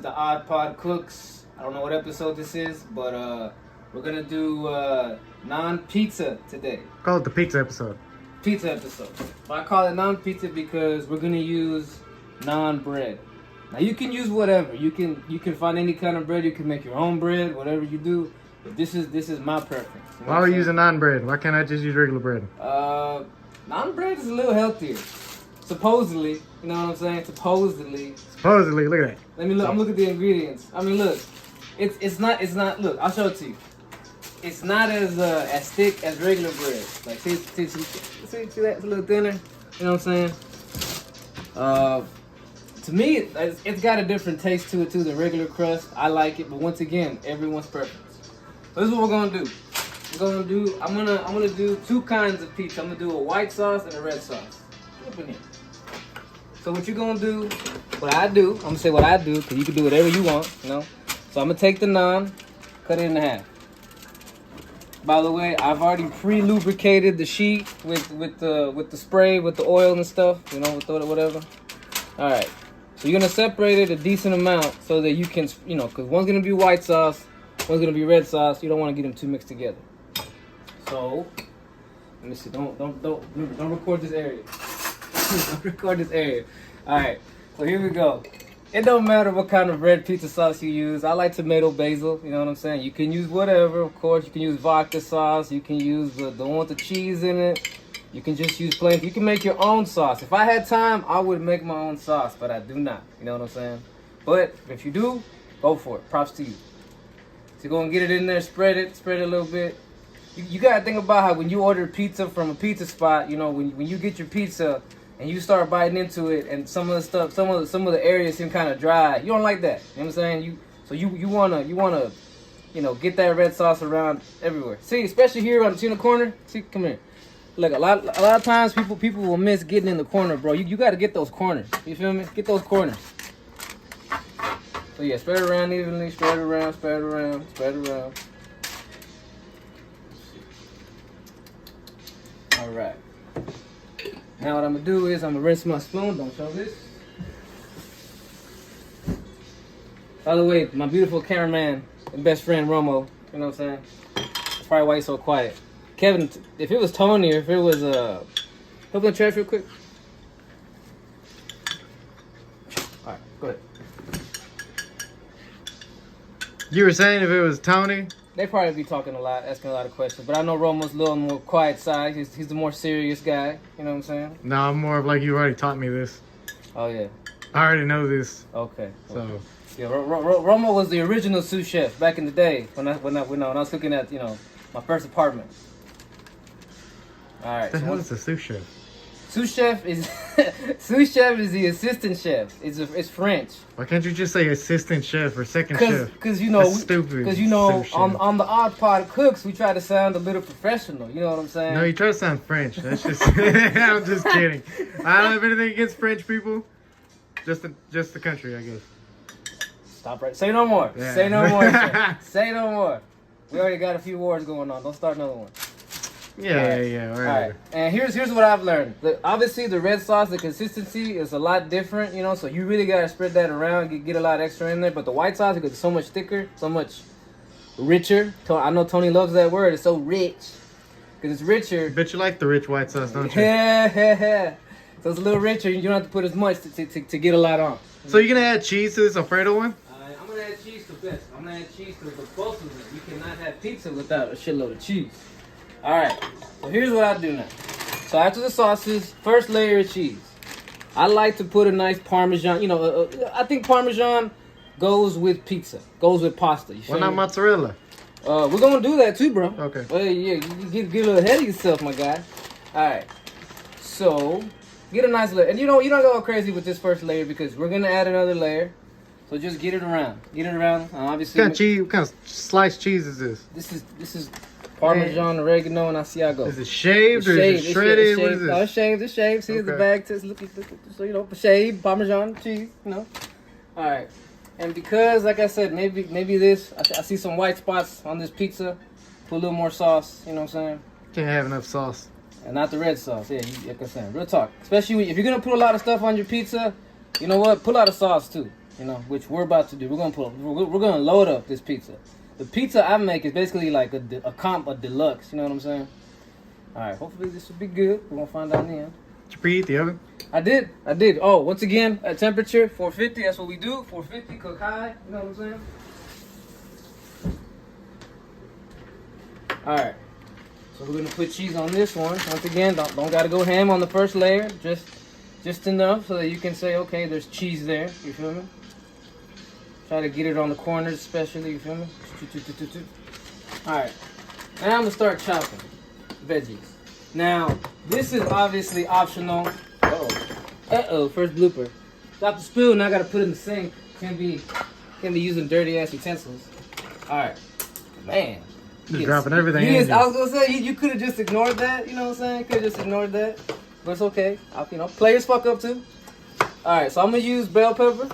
the Odd Pod Cooks. I don't know what episode this is, but we're gonna do Naan pizza today. Call it the pizza episode. Pizza episode. But I call it Naan pizza because we're gonna use naan bread. Now you can use whatever. You can find any kind of bread. You can make your own bread, whatever you do. But this is my preference. You know Why are we using naan bread? Why can't I just use regular bread? Naan bread is a little healthier. Supposedly, you know what I'm saying? Supposedly, look at that. Let me look. I'm looking at the ingredients. I mean, look, it's not. Look, I'll show it to you. It's not as thick as regular bread. Like see that? It's a little thinner. You know what I'm saying? To me, it's got a different taste to it too than regular crust. I like it, but once again, everyone's preference. So this is what we're gonna do. I'm gonna do two kinds of pizza. I'm gonna do a white sauce and a red sauce. Flip in here. So what you're gonna do, I'm gonna say what I do, because you can do whatever you want, you know. So I'm gonna take the naan, cut it in half. By the way, I've already pre-lubricated the sheet with the spray, with the oil and stuff, you know, with whatever. All right. So you're gonna separate it a decent amount so that you can, you know, because one's gonna be white sauce, one's gonna be red sauce. You don't want to get them too mixed together. So let me see. Don't record this area. Don't record this area. All right. So here we go. It don't matter what kind of red pizza sauce you use. I like tomato basil. You know what I'm saying? You can use whatever, of course. You can use vodka sauce. You can use the one with the cheese in it. You can just use plain. You can make your own sauce. If I had time, I would make my own sauce, but I do not. You know what I'm saying? But if you do, go for it. Props to you. So you're going to get it in there, spread it a little bit. You got to think about how when you order pizza from a pizza spot, you know, when you get your pizza and you start biting into it and some of the stuff, some of the areas seem kind of dry. You don't like that. You know what I'm saying? You wanna, you know, get that red sauce around everywhere. See, especially here on the corner. See, come here. Look, a lot of times people will miss getting in the corner, bro. You got to get those corners. You feel me? Get those corners. So yeah, spread it around evenly. Spread it around. All right. Now what I'm gonna do is I'm gonna rinse my spoon. Don't show this. By the way, my beautiful cameraman and best friend Romo. You know what I'm saying? That's probably why he's so quiet. Kevin, if it was Tony or if it was help in the trash real quick. All right, go ahead. You were saying if it was Tony? They probably be talking a lot, asking a lot of questions. But I know Romo's a little more quiet side. He's the more serious guy. You know what I'm saying? No, I'm more of like you already taught me this. Oh yeah. I already know this. Okay. So. Yeah, Romo was the original sous chef back in the day when I was looking at, you know, my first apartment. All right. What the hell is a sous chef? Sous chef is the assistant chef. It's French. Why can't you just say assistant chef or second chef? Because you know, that's stupid. Because you know, on the Odd Pod Cooks, we try to sound a little professional. You know what I'm saying? No, you try to sound French. That's just. I'm just kidding. I don't have anything against French people. Just the country, I guess. Stop right. Say no more. Yeah. Say no more. Say no more. We already got a few wars going on. Don't start another one. Yeah. All right. And here's what I've learned. Obviously, the red sauce, the consistency is a lot different, you know. So you really gotta spread that around, get a lot extra in there. But the white sauce, because it's so much thicker, so much richer. I know Tony loves that word. It's so rich because it's richer. Bet you like the rich white sauce, don't you? Yeah. So it's a little richer. You don't have to put as much to get a lot on. So you're gonna add cheese to this Alfredo one? I'm gonna add cheese to this. I'm gonna add cheese to both of them. You cannot have pizza without a shitload of cheese. All right, so here's what I do now. So after the sauces, first layer of cheese. I like to put a nice Parmesan. You know, I think Parmesan goes with pizza, goes with pasta. Why not mozzarella? We're gonna do that too, bro. Okay. Yeah, you get a little ahead of yourself, my guy. All right, so get a nice layer, and you don't go crazy with this first layer because we're gonna add another layer. So just get it around. Obviously. What kind of sliced cheese is this? This is Parmesan, oregano, and Asiago. Is it shaved or is it shredded? What is this? No, it's shaved. See, the bag test. Look, so you know, shaved Parmesan cheese. You know. All right. And because, like I said, maybe this. I see some white spots on this pizza. Put a little more sauce. You know what I'm saying? Can't have enough sauce. And not the red sauce. Yeah, like I'm saying, real talk. Especially if you're gonna put a lot of stuff on your pizza. You know what? Put a lot of sauce too. you know, which we're about to do. We're gonna load up this pizza. The pizza I make is basically like a deluxe. You know what I'm saying? All right. Hopefully this will be good. We're gonna find out in the end. Did you preheat the oven? I did. Oh, once again, at temperature 450. That's what we do. 450, cook high. You know what I'm saying? All right. So we're gonna put cheese on this one. Once again, don't gotta go ham on the first layer. Just enough so that you can say, okay, there's cheese there. You feel me? Try to get it on the corners, especially. You feel me? All right. Now I'm gonna start chopping veggies. Now this is obviously optional. First blooper. Drop the spoon. Now I gotta put it in the sink. Can't be using dirty ass utensils. All right, man. Just dropping everything. I was gonna say you could have just ignored that. You know what I'm saying? Could have just ignored that, but it's okay. Players fuck up too. All right, so I'm gonna use bell pepper.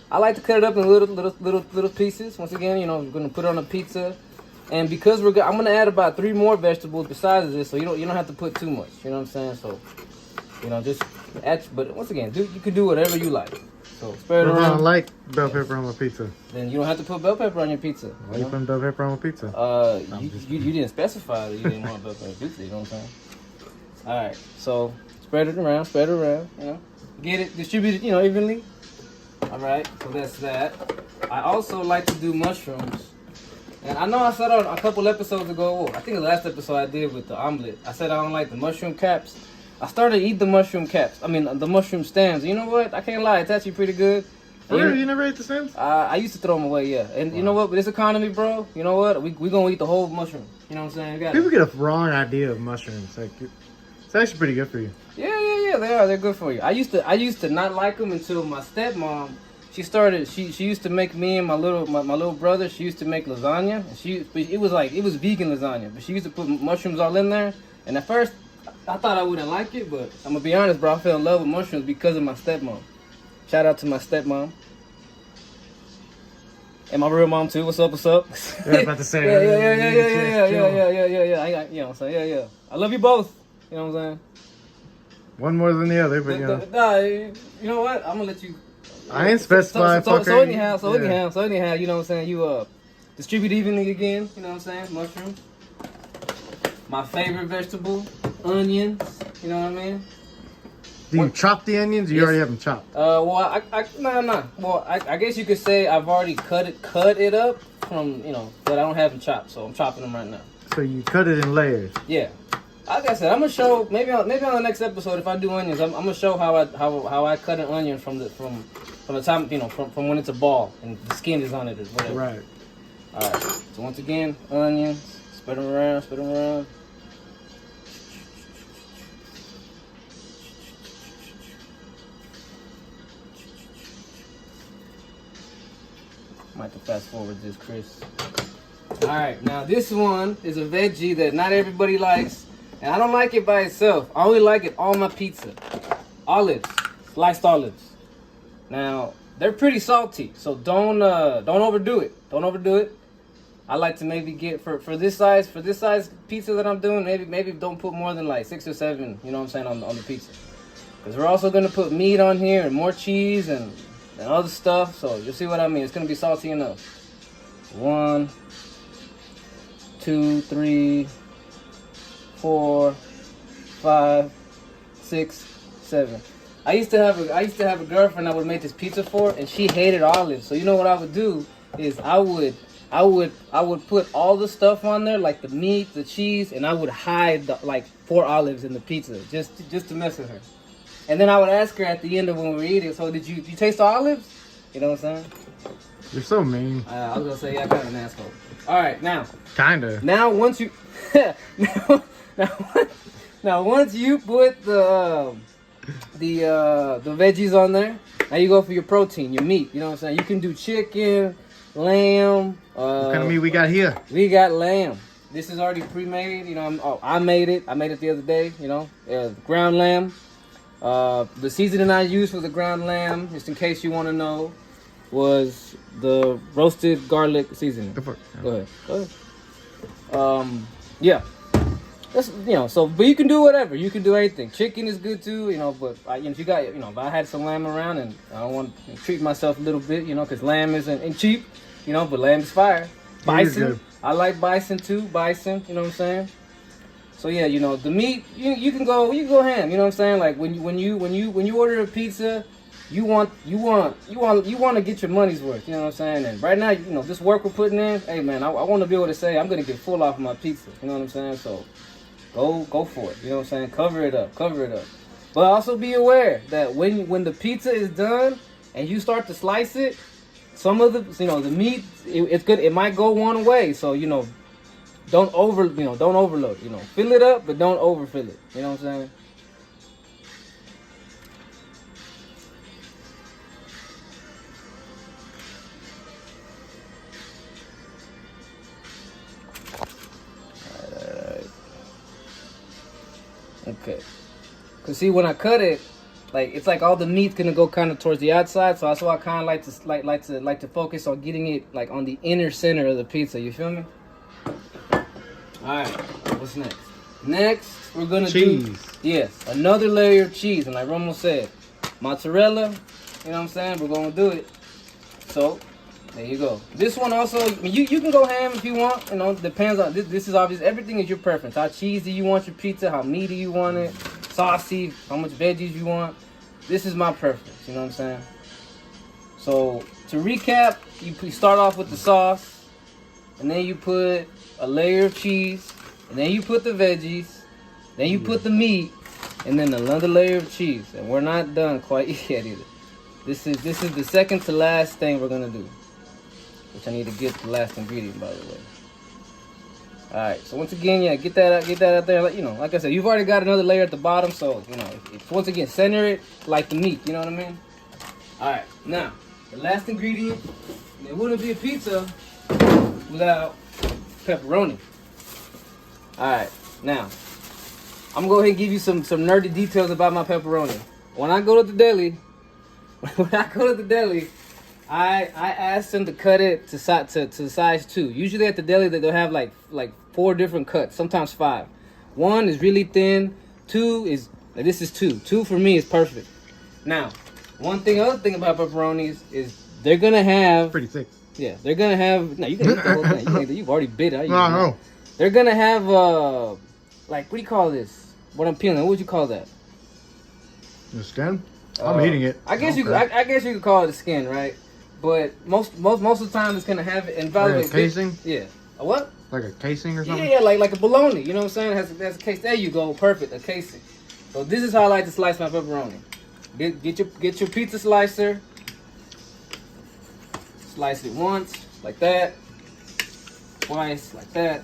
I like to cut it up in little pieces. Once again, you know, I'm gonna put it on a pizza, and because I'm gonna add about 3 more vegetables besides this, so you don't have to put too much. You know what I'm saying? So, you know, just add. But once again, you can do whatever you like. So spread it around. I don't like bell pepper on my pizza. Then you don't have to put bell pepper on your pizza. Why you putting bell pepper on my pizza? You didn't specify that you didn't want bell pepper on your pizza. You know what I'm saying? All right, so spread it around. You know, get it distributed. You know, evenly. All right, so that's that. I also like to do mushrooms, and I know I said on a couple episodes ago. I think the last episode I did with the omelet, I said I don't like the mushroom caps. I started to eat the mushroom caps. I mean, the mushroom stems. You know what? I can't lie. It's actually pretty good. You never ate the stems? I used to throw them away, yeah. And you know what? With this economy, bro, you know what? We going to eat the whole mushroom. You know what I'm saying? People get a wrong idea of mushrooms. Like, it's actually pretty good for you. Yeah. They are. They're good for you. I used to not like them until my stepmom, she used to make me and my little brother, she used to make lasagna. It was vegan lasagna, but she used to put mushrooms all in there. And at first, I thought I wouldn't like it, but I'm gonna be honest, bro. I fell in love with mushrooms because of my stepmom. Shout out to my stepmom. And my real mom too. What's up? Yeah, I was about to say. Yeah. You know what I'm saying? Yeah. I love you both. You know what I'm saying? One more than the other, but you know. Nah, you know what? I'm gonna let you. I ain't specified. So anyhow, you know what I'm saying? You distribute evenly again. You know what I'm saying? Mushrooms. My favorite vegetable, onions. You know what I mean? Do you chop the onions, or you already have them chopped? Well, Well, I guess you could say I've already cut it up from, you know, but I don't have them chopped, so I'm chopping them right now. So you cut it in layers. Yeah. Like I said, I'm gonna show maybe on the next episode if I do onions, I'm gonna show how I cut an onion from the time, you know, from when it's a ball and the skin is on it or whatever. Right. All right. So once again, onions, spread them around. Might have to fast forward this, Chris. Alright, now this one is a veggie that not everybody likes. And I don't like it by itself. I only like it on my pizza. Olives. Sliced olives. Now, they're pretty salty, so don't overdo it. Don't overdo it. I like to maybe get for this size pizza that I'm doing, maybe don't put more than like 6 or 7, you know what I'm saying, on the pizza. Because we're also gonna put meat on here and more cheese and other stuff, so you'll see what I mean. It's gonna be salty enough. 1, 2, 3, 4, 5, 6, 7. I used to have a girlfriend I would make this pizza for, and she hated olives. So you know what I would do is I would put all the stuff on there, like the meat, the cheese, and I would hide like 4 olives in the pizza just to mess with her. And then I would ask her at the end of when we were eating, so did you taste the olives? You know what I'm saying? You're so mean. I was gonna say, yeah, kind of an asshole. All right, now. Kinda. Now once you, now once you put the veggies on there, now you go for your protein, your meat. You know what I'm saying? You can do chicken, lamb. What kind of meat we got here? We got lamb. This is already pre-made. You know, I made it. I made it the other day. You know, ground lamb. The seasoning I used for the ground lamb, just in case you want to know, was the roasted garlic seasoning. Go ahead. Yeah. That's, you know, so, but you can do whatever. You can do anything. Chicken is good too, you know, but if you got, you know, if I had some lamb around and I want to treat myself a little bit, you know, because lamb isn't cheap, you know, but lamb is fire. Bison, I like bison too. Bison, you know what I'm saying? So yeah, you know, the meat, you can go ham, you know what I'm saying? Like when you order a pizza, you want to get your money's worth, you know what I'm saying? And right now, you know, this work we're putting in, hey man, I want to be able to say I'm gonna get full off of my pizza, you know what I'm saying? So go for it, you know what I'm saying? Cover it up. But also be aware that when the pizza is done and you start to slice it, some of the, you know, the meat, it's good. It might go one way, so you know, don't overload. You know, fill it up, but don't overfill it. You know what I'm saying? All right. Okay. Cause see, when I cut it, like it's like all the meat's gonna go kind of towards the outside, so that's why I kind of like to focus on getting it like on the inner center of the pizza. You feel me? All right. What's next? Next, we're gonna do another layer of cheese, and like Romo said, mozzarella. You know what I'm saying? We're gonna do it. So there you go. This one also, you can go ham if you want. You know, depends on this is obvious. Everything is your preference. How cheesy you want your pizza? How meaty you want it? Saucy? How much veggies you want? This is my preference, you know what I'm saying? So, to recap, you start off with the sauce, and then you put a layer of cheese, and then you put the veggies, then you put the meat, and then another layer of cheese. And we're not done quite yet either. This is the second to last thing we're gonna do, which I need to get the last ingredient, by the way. All right, so once again, yeah, get that out there. Like, you know, like I said, you've already got another layer at the bottom, so you know, once again, center it like the meat. You know what I mean? All right, now the last ingredient. It wouldn't be a pizza without pepperoni. All right, now I'm gonna go ahead and give you some nerdy details about my pepperoni. When I go to the deli, I asked them to cut it to size 2. Usually at the deli they'll have like 4 different cuts, sometimes 5. 1 is really thin. 2 is like, this is 2. 2 for me is perfect. Now, other thing about pepperonis is they're gonna have pretty thick. Yeah, they're gonna have. No, you can eat the whole thing. You've already bit it. No, no. They're gonna have like, what do you call this? What I'm peeling. What would you call that? The skin. I'm eating it. I guess you could call it a skin, right? But most of the time it's gonna have it. And by the way, casing. Yeah. A what? Like a casing or something? Yeah, like a bologna. You know what I'm saying? It has a case. There you go. Perfect. A casing. So this is how I like to slice my pepperoni. Get your pizza slicer. Slice it once, like that. Twice, like that.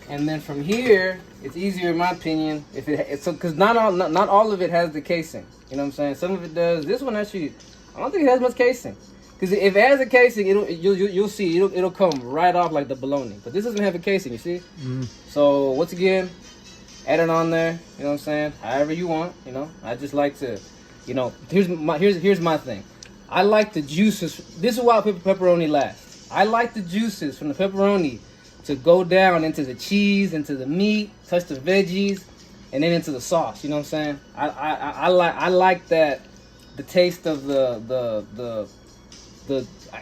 And then from here, it's easier in my opinion if it's because not all of it has the casing. You know what I'm saying? Some of it does. This one actually, I don't think it has much casing. Because if it has a casing, you'll see it'll come right off like the bologna. But this doesn't have a casing, you see? Mm. So once again, add it on there. You know what I'm saying? However you want. You know, I just like to, you know, here's my thing. I like the juices. This is why pepperoni lasts. I like the juices from the pepperoni to go down into the cheese, into the meat, touch the veggies, and then into the sauce. You know what I'm saying? I like that, the taste of the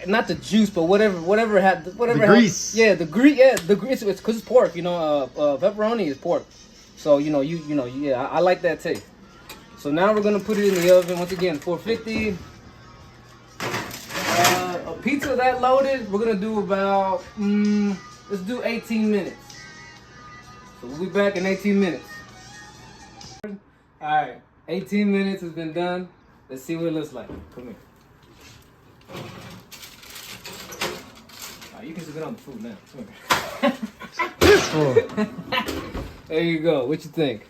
not the juice, but whatever the grease. The grease. It's because it's pork. You know, pepperoni is pork. So you know, I like that taste. So now we're gonna put it in the oven once again, 450. A pizza that loaded, we're gonna do about let's do 18 minutes. So we'll be back in 18 minutes. All right, 18 minutes has been done. Let's see what it looks like. Come here. All right, you can sit on the food now. Come here. This one. There you go. What you think?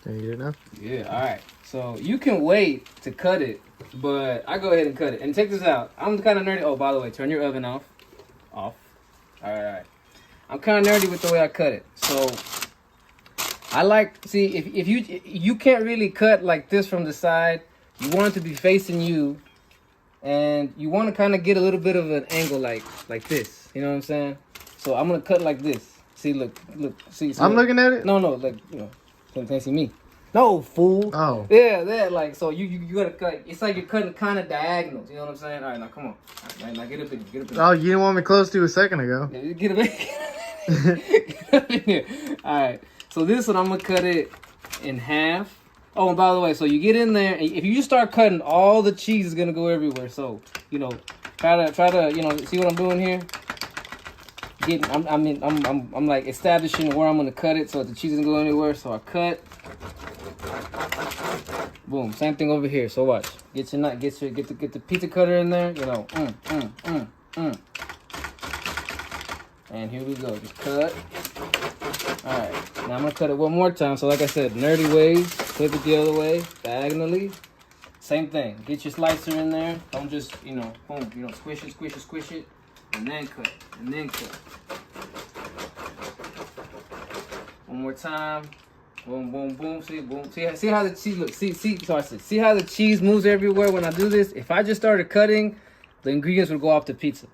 Can you get it now? Yeah. All right. So you can wait to cut it, but I go ahead and cut it. And check this out. I'm kind of nerdy. Oh, by the way, turn your oven off. Off. All right. I'm kind of nerdy with the way I cut it. So I like, see, if you can't really cut like this from the side. You want it to be facing you, and you want to kind of get a little bit of an angle like this. You know what I'm saying? So I'm gonna cut like this. See, look. See. I'm looking at it. No, like can't see me. No, fool. Oh. Yeah, that like so you gotta cut. It's like you're cutting kind of diagonals. You know what I'm saying? All right, now come on. All right, now get up in here. Oh, you didn't want me close to a second ago. Yeah, get up in Get up in here. All right. So this one I'm gonna cut it in half. Oh, and by the way, so you get in there, and if you just start cutting, all the cheese is gonna go everywhere. So try to see what I'm doing here. I'm like establishing where I'm gonna cut it so that the cheese doesn't go anywhere. So I cut. Boom. Same thing over here. So watch. Get the pizza cutter in there. And here we go. Just cut. All right. Now I'm gonna cut it one more time. So like I said, nerdy ways. Flip it the other way, diagonally. Same thing. Get your slicer in there. Don't just boom. Squish it, and then cut, One more time. Boom, boom, boom. See, boom. See how the cheese looks. See how the cheese moves everywhere when I do this. If I just started cutting, the ingredients would go off the pizza.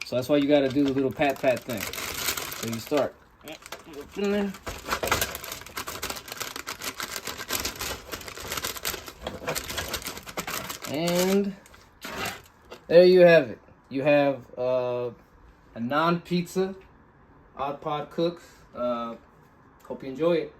So that's why you got to do the little pat thing. So you start. In there. And there you have it. You have a Naan pizza, Odd Pod Cooks. Hope you enjoy it.